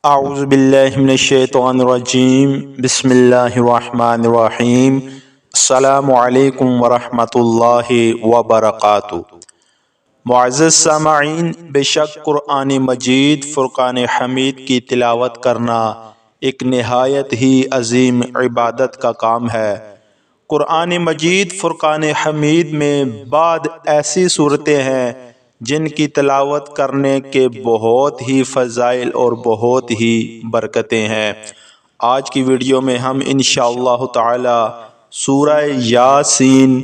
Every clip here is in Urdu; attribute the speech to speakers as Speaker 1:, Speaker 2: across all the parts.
Speaker 1: اعوذ باللہ من الشیطان الرجیم بسم اللہ الرحمن الرحیم السلام علیکم ورحمۃ اللہ وبرکاتہ۔ معزز سامعین، بے شک قرآن مجید فرقان حمید کی تلاوت کرنا ایک نہایت ہی عظیم عبادت کا کام ہے۔ قرآن مجید فرقان حمید میں بعض ایسی صورتیں ہیں جن کی تلاوت کرنے کے بہت ہی فضائل اور بہت ہی برکتیں ہیں۔ آج کی ویڈیو میں ہم انشاءاللہ تعالی سورہ یاسین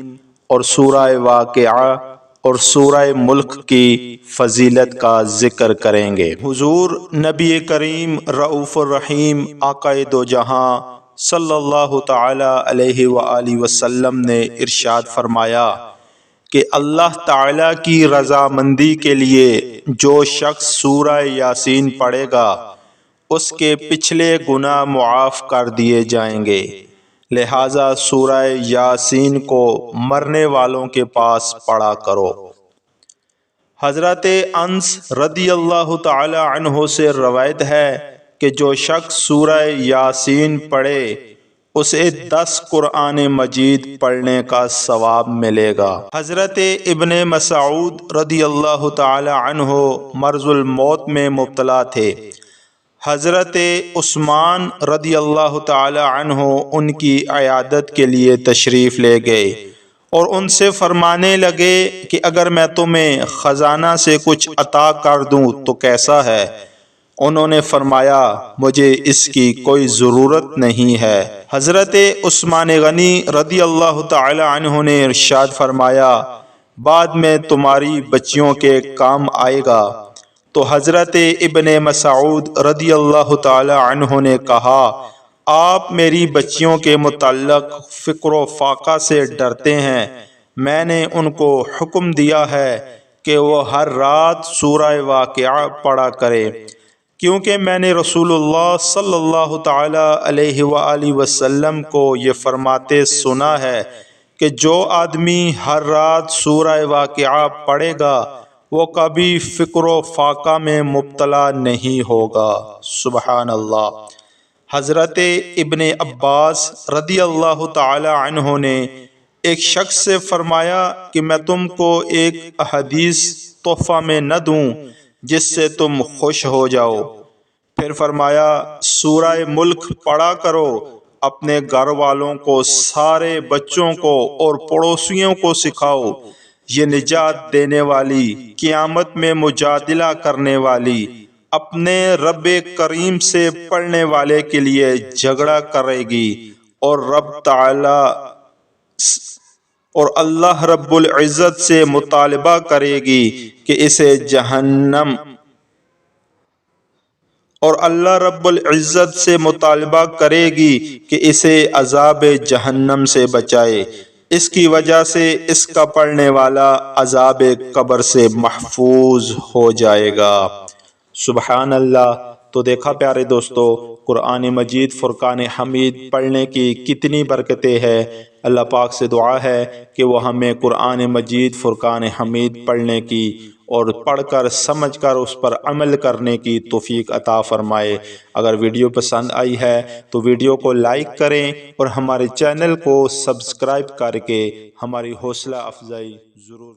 Speaker 1: اور سورہ واقعہ اور سورہ ملک کی فضیلت کا ذکر کریں گے۔ حضور نبی کریم رؤوف الرحیم آقا دو جہاں صلی اللہ تعالی علیہ وآلہ وسلم نے ارشاد فرمایا کہ اللہ تعالیٰ کی رضامندی کے لیے جو شخص سورہ یاسین پڑھے گا اس کے پچھلے گناہ معاف کر دیے جائیں گے، لہٰذا سورہ یاسین کو مرنے والوں کے پاس پڑھا کرو۔ حضرت انس رضی اللہ تعالی عنہ سے روایت ہے کہ جو شخص سورہ یاسین پڑھے اسے 10 قرآن مجید پڑھنے کا ثواب ملے گا۔ حضرت ابن مسعود رضی اللہ تعالی عنہ مرض الموت میں مبتلا تھے۔ حضرت عثمان رضی اللہ تعالی عنہ ان کی عیادت کے لیے تشریف لے گئے اور ان سے فرمانے لگے کہ اگر میں تمہیں خزانہ سے کچھ عطا کر دوں تو کیسا ہے؟ انہوں نے فرمایا مجھے اس کی کوئی ضرورت نہیں ہے۔ حضرت عثمان غنی رضی اللہ تعالی عنہ نے ارشاد فرمایا بعد میں تمہاری بچیوں کے کام آئے گا۔ تو حضرت ابن مسعود رضی اللہ تعالی عنہ نے کہا آپ میری بچیوں کے متعلق فکر و فاقہ سے ڈرتے ہیں، میں نے ان کو حکم دیا ہے کہ وہ ہر رات سورہ واقعہ پڑھا کرے، کیونکہ میں نے رسول اللہ صلی اللہ تعالی علیہ وآلہ وسلم کو یہ فرماتے سنا ہے کہ جو آدمی ہر رات سورہ واقعہ پڑھے گا وہ کبھی فکر و فاقہ میں مبتلا نہیں ہوگا۔ سبحان اللہ۔ حضرت ابن عباس رضی اللہ تعالی عنہ نے ایک شخص سے فرمایا کہ میں تم کو ایک حدیث تحفہ میں نہ دوں جس سے تم خوش ہو جاؤ؟ پھر فرمایا سورہ ملک پڑھا کرو، اپنے گھر والوں کو، سارے بچوں کو اور پڑوسیوں کو سکھاؤ، یہ نجات دینے والی، قیامت میں مجادلہ کرنے والی، اپنے رب کریم سے پڑھنے والے کے لیے جھگڑا کرے گی اور اللہ رب العزت سے مطالبہ کرے گی کہ اسے جہنم اور اللہ رب العزت سے مطالبہ کرے گی کہ اسے عذاب جہنم سے بچائے، اس کی وجہ سے اس کا پڑھنے والا عذاب قبر سے محفوظ ہو جائے گا۔ سبحان اللہ۔ تو دیکھا پیارے دوستو، قرآن مجید فرقان حمید پڑھنے کی کتنی برکتیں ہیں۔ اللہ پاک سے دعا ہے کہ وہ ہمیں قرآن مجید فرقان حمید پڑھنے کی اور پڑھ کر سمجھ کر اس پر عمل کرنے کی توفیق عطا فرمائے۔ اگر ویڈیو پسند آئی ہے تو ویڈیو کو لائک کریں اور ہمارے چینل کو سبسکرائب کر کے ہماری حوصلہ افزائی ضرور